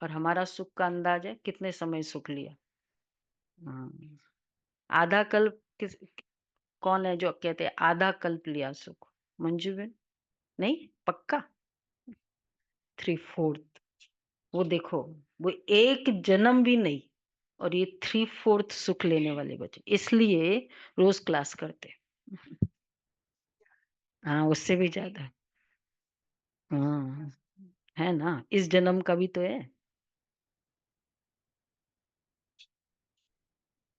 और हमारा सुख का अंदाज है कितने समय सुख लिया। हाँ। आधा कल्प कौन है जो कहते हैं आधा कल्प लिया सुख? मंजू बहन? नहीं पक्का 3/4। वो देखो, वो एक जन्म भी नहीं, और ये 3/4 सुख लेने वाले बच्चे, इसलिए रोज क्लास करते। हाँ उससे भी ज्यादा। हाँ है ना, इस जन्म का भी तो है।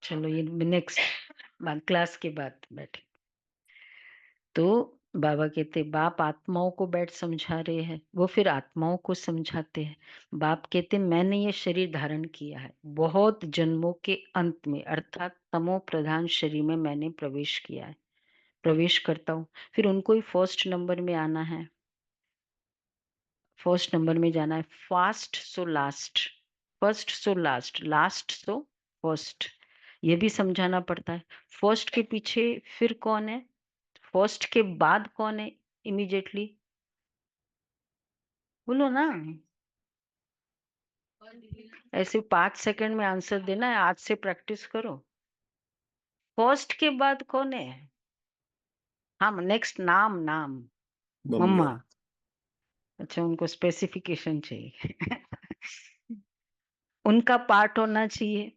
चलो ये नेक्स्ट बाद, क्लास के बाद बैठे। तो बाबा कहते बाप आत्माओं को बैठ समझा रहे हैं, वो फिर आत्माओं को समझाते हैं। बाप कहते मैंने ये शरीर धारण किया है बहुत जन्मों के अंत में, अर्थात तमो प्रधान शरीर में मैंने प्रवेश किया है, प्रवेश करता हूँ, फिर उनको ही फर्स्ट नंबर में आना है, फर्स्ट नंबर में जाना है। Fast so last, first so last, last so first, ये भी समझाना पड़ता है। फर्स्ट के पीछे फिर कौन है, फर्स्ट के बाद कौन है इमीडिएटली, बोलो ना। ऐसे 5 सेकंड में आंसर देना है, आज से प्रैक्टिस करो। फर्स्ट के बाद कौन है? हाँ नेक्स्ट नाम, नाम मम्मा। मम्मा। अच्छा उनको स्पेसिफिकेशन चाहिए। उनका पार्ट होना चाहिए।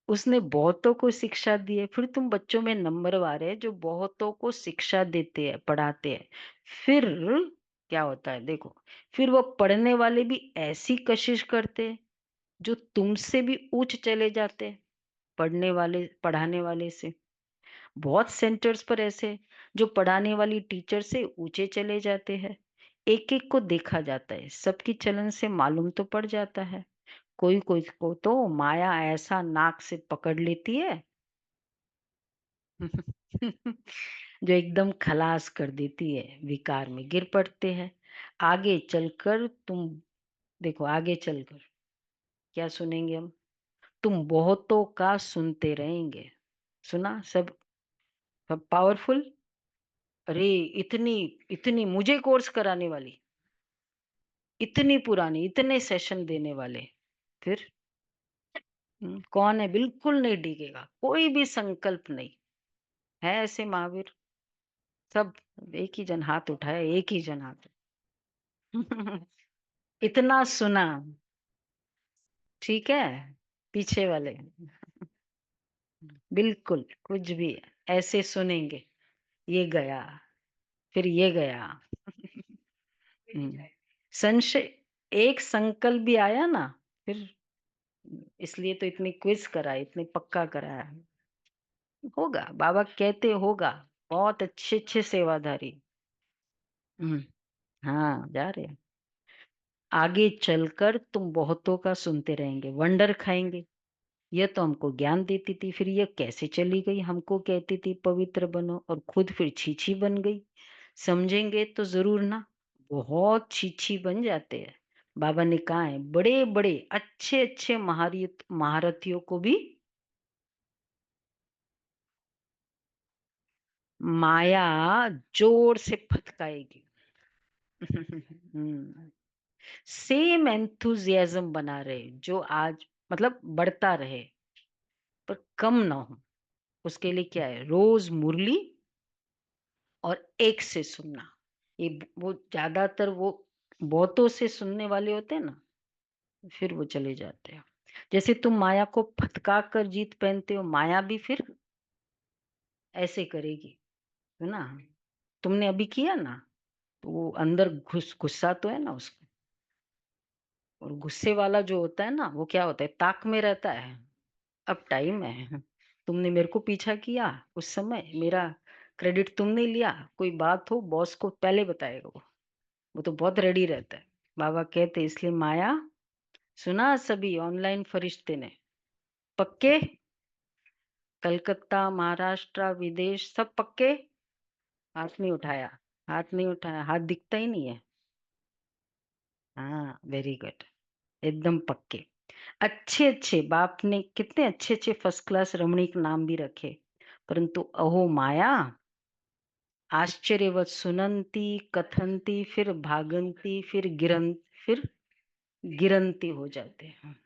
उसने बहुतों को शिक्षा दी है, फिर तुम बच्चों में नंबरवार है जो बहुतों को शिक्षा देते हैं, पढ़ाते हैं। फिर क्या होता है देखो, फिर वो पढ़ने वाले भी ऐसी कशिश करते हैं जो तुमसे भी ऊंच चले जाते हैं, पढ़ने वाले पढ़ाने वाले से। बहुत सेंटर्स पर ऐसे हैं, जो पढ़ाने वाली टीचर से ऊंचे चले जाते हैं। एक एक को देखा जाता है, सबकी चलन से मालूम तो पड़ जाता है। कोई कोई को तो माया ऐसा नाक से पकड़ लेती है जो एकदम खलास कर देती है, विकार में गिर पड़ते हैं। आगे चलकर तुम देखो, आगे चलकर क्या सुनेंगे हम, तुम बहुतों का सुनते रहेंगे। सुना सब, सब पावरफुल। अरे इतनी इतनी मुझे कोर्स कराने वाली, इतनी पुरानी, इतने सेशन देने वाले, फिर कौन है? बिल्कुल नहीं डिगेगा, कोई भी संकल्प नहीं है ऐसे महावीर। सब एक ही जन हाथ उठाया, एक ही जन हाथ। इतना सुना, ठीक है, पीछे वाले बिल्कुल कुछ भी ऐसे सुनेंगे, ये गया, फिर ये गया। संशय, एक संकल्प भी आया ना, फिर इसलिए तो इतनी क्विज करा, इतने पक्का कराया। होगा, बाबा कहते होगा, बहुत अच्छे अच्छे सेवाधारी। हम्म, हाँ जा रहे हैं। आगे चलकर तुम बहुतों का सुनते रहेंगे, वंडर खाएंगे। यह तो हमको ज्ञान देती थी, फिर यह कैसे चली गई, हमको कहती थी पवित्र बनो और खुद फिर छीछी बन गई। समझेंगे तो जरूर ना, बहुत छीछी बन जाते हैं। बाबा ने कहा है बड़े बड़े अच्छे अच्छे महारथियों को भी माया जोर से फटकाएगी। सेम एंथुजियाज्म बना रहे जो आज, मतलब बढ़ता रहे पर कम ना हो। उसके लिए क्या है, रोज मुरली और एक से सुनना। ये वो ज्यादातर वो बहुतों से सुनने वाले होते हैं ना, फिर वो चले जाते हैं। जैसे तुम माया को फटका कर जीत पहनते हो, माया भी फिर ऐसे करेगी, है ना। तुमने अभी किया ना, तो वो अंदर गुस्सा तो है ना उसको, और गुस्से वाला जो होता है ना, वो क्या होता है, ताक में रहता है। अब टाइम है, तुमने मेरे को पीछा किया, उस समय मेरा क्रेडिट तुमने लिया, कोई बात हो बॉस को पहले बताएगा वो तो बहुत रेडी रहता है। बाबा कहते इसलिए माया, सुना सभी ऑनलाइन फरिश्ते ने, पक्के, कलकत्ता महाराष्ट्र विदेश सब पक्के। हाथ नहीं उठाया, हाथ नहीं उठाया, हाथ दिखता ही नहीं है। हाँ, वेरी गुड, एकदम पक्के। अच्छे अच्छे बाप ने कितने अच्छे अच्छे फर्स्ट क्लास रमणीक नाम भी रखे, परंतु अहो माया आश्चर्यवत सुनंती कथनती फिर भागंती फिर गिरंती हो जाते हैं।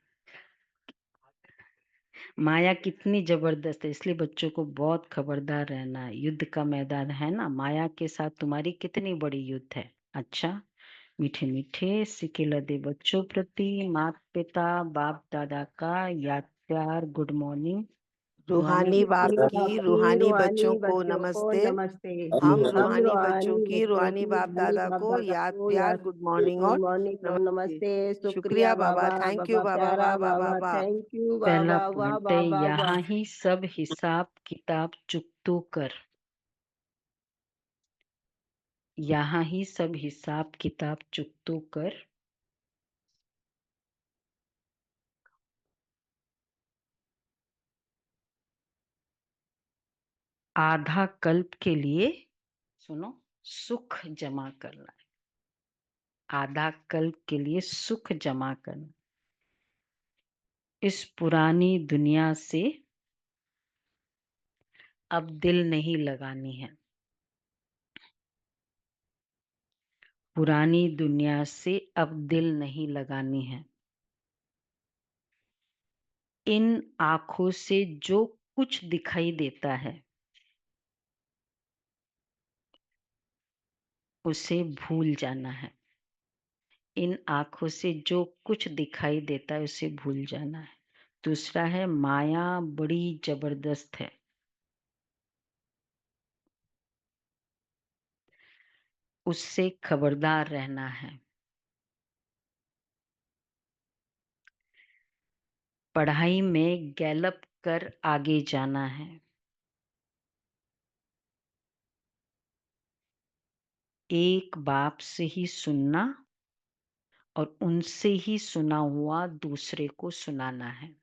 माया कितनी जबरदस्त है, इसलिए बच्चों को बहुत खबरदार रहना है। युद्ध का मैदान है ना, माया के साथ तुम्हारी कितनी बड़ी युद्ध है। अच्छा, मीठे मीठे सिके लदे बच्चों प्रति माता पिता बाप दादा का याद प्यार गुड मॉर्निंग। रूहानी बाप की रूहानी बच्चों को नमस्ते। हम रूहानी बच्चों की रूहानी बाप दादा को याद प्यार गुड मॉर्निंग और नमस्ते। शुक्रिया बाबा, थैंक यू बाबा, वाह वाह वाह वाह। पहला पॉइंट है, यहाँ ही सब हिसाब किताब चुकतो कर। यहाँ ही सब हिसाब किताब चुकतो कर। आधा कल्प के लिए सुनो सुख जमा करना है। आधा कल्प के लिए सुख जमा करना। इस पुरानी दुनिया से अब दिल नहीं लगानी है। पुरानी दुनिया से अब दिल नहीं लगानी है। इन आंखों से जो कुछ दिखाई देता है उसे भूल जाना है। इन आंखों से जो कुछ दिखाई देता है उसे भूल जाना है। दूसरा है, माया बड़ी जबरदस्त है। उससे खबरदार रहना है। पढ़ाई में गैलप कर आगे जाना है। एक बाप से ही सुनना और उनसे ही सुना हुआ दूसरे को सुनाना है।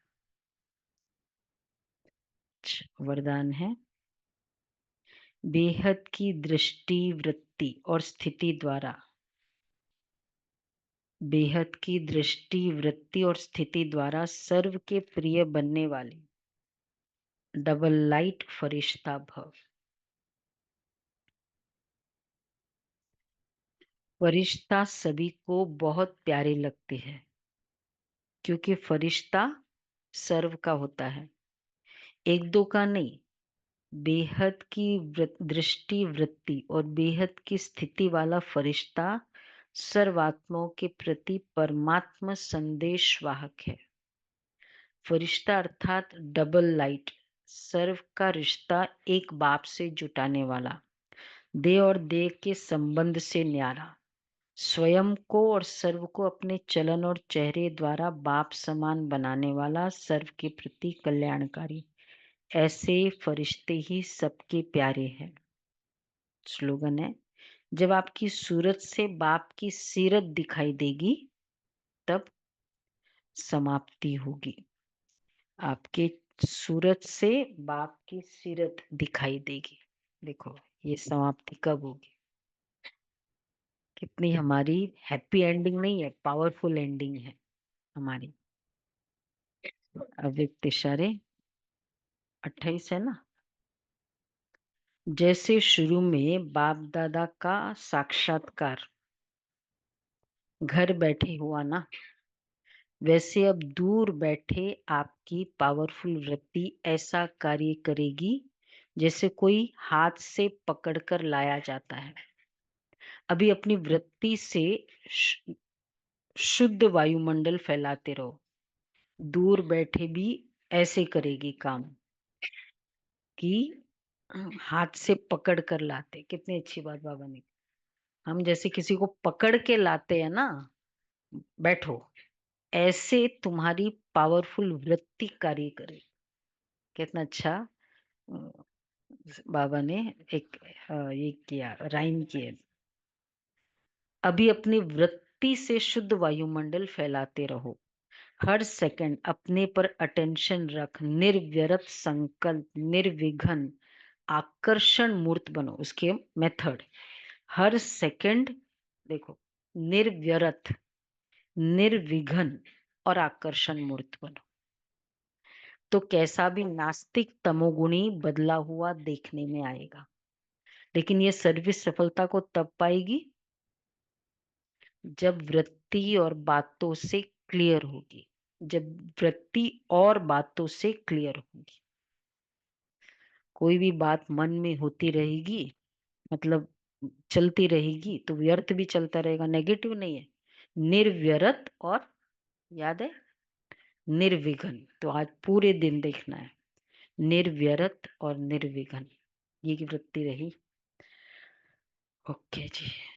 वरदान है, बेहद की दृष्टि वृत्ति और स्थिति द्वारा, बेहद की दृष्टि वृत्ति और स्थिति द्वारा सर्व के प्रिय बनने वाले डबल लाइट फरिश्ता भव। फरिश्ता सभी को बहुत प्यारे लगते हैं क्योंकि फरिश्ता सर्व का होता है, एक दो का नहीं। बेहद की दृष्टि वृत्ति और बेहद की स्थिति वाला फरिश्ता सर्वात्माओं के प्रति परमात्मा संदेश वाहक है। फरिश्ता अर्थात डबल लाइट, सर्व का रिश्ता एक बाप से जुटाने वाला, देह और देह के संबंध से न्यारा, स्वयं को और सर्व को अपने चलन और चेहरे द्वारा बाप समान बनाने वाला, सर्व के प्रति कल्याणकारी। ऐसे फरिश्ते ही सबके प्यारे हैं। स्लोगन है, जब आपकी सूरत से बाप की सीरत दिखाई देगी तब समाप्ति होगी। आपके सूरत से बाप की सीरत दिखाई देगी। देखो ये समाप्ति कब होगी। कितनी हमारी हैप्पी एंडिंग नहीं है, पावरफुल एंडिंग है हमारी। अव्यक्त इशारे 28 है ना। जैसे शुरू में बाप दादा का साक्षात्कार घर बैठे हुआ ना, वैसे अब दूर बैठे आपकी पावरफुल वृत्ति ऐसा कार्य करेगी जैसे कोई हाथ से पकड़कर लाया जाता है। अभी अपनी वृत्ति से शुद्ध वायुमंडल फैलाते रहो। दूर बैठे भी ऐसे करेगी काम कि हाथ से पकड़ कर लाते। कितनी अच्छी बात बाबा ने। हम जैसे किसी को पकड़ के लाते हैं ना, बैठो, ऐसे तुम्हारी पावरफुल वृत्ति कार्य करे। कितना अच्छा बाबा ने एक ये किया, राइम किया। अभी अपनी वृत्ति से शुद्ध वायुमंडल फैलाते रहो। हर सेकंड अपने पर अटेंशन रख, निर्व्यर्थ संकल्प, निर्विघ्न आकर्षण मूर्त बनो। उसके मेथड, हर सेकंड देखो, निर्व्यर्थ, निर्विघ्न और आकर्षण मूर्त बनो। तो कैसा भी नास्तिक तमोगुणी बदला हुआ देखने में आएगा। लेकिन ये सर्विस सफलता को तब पाएगी जब वृत्ति और बातों से क्लियर होगी। जब वृत्ति और बातों से क्लियर होगी। कोई भी बात मन में होती रहेगी, मतलब चलती रहेगी, तो व्यर्थ भी चलता रहेगा, नेगेटिव नहीं है। निर्व्यर्थ और याद है निर्विघ्न। तो आज पूरे दिन देखना है, निर्व्यर्थ और निर्विघ्न, ये की वृत्ति रही। ओके जी।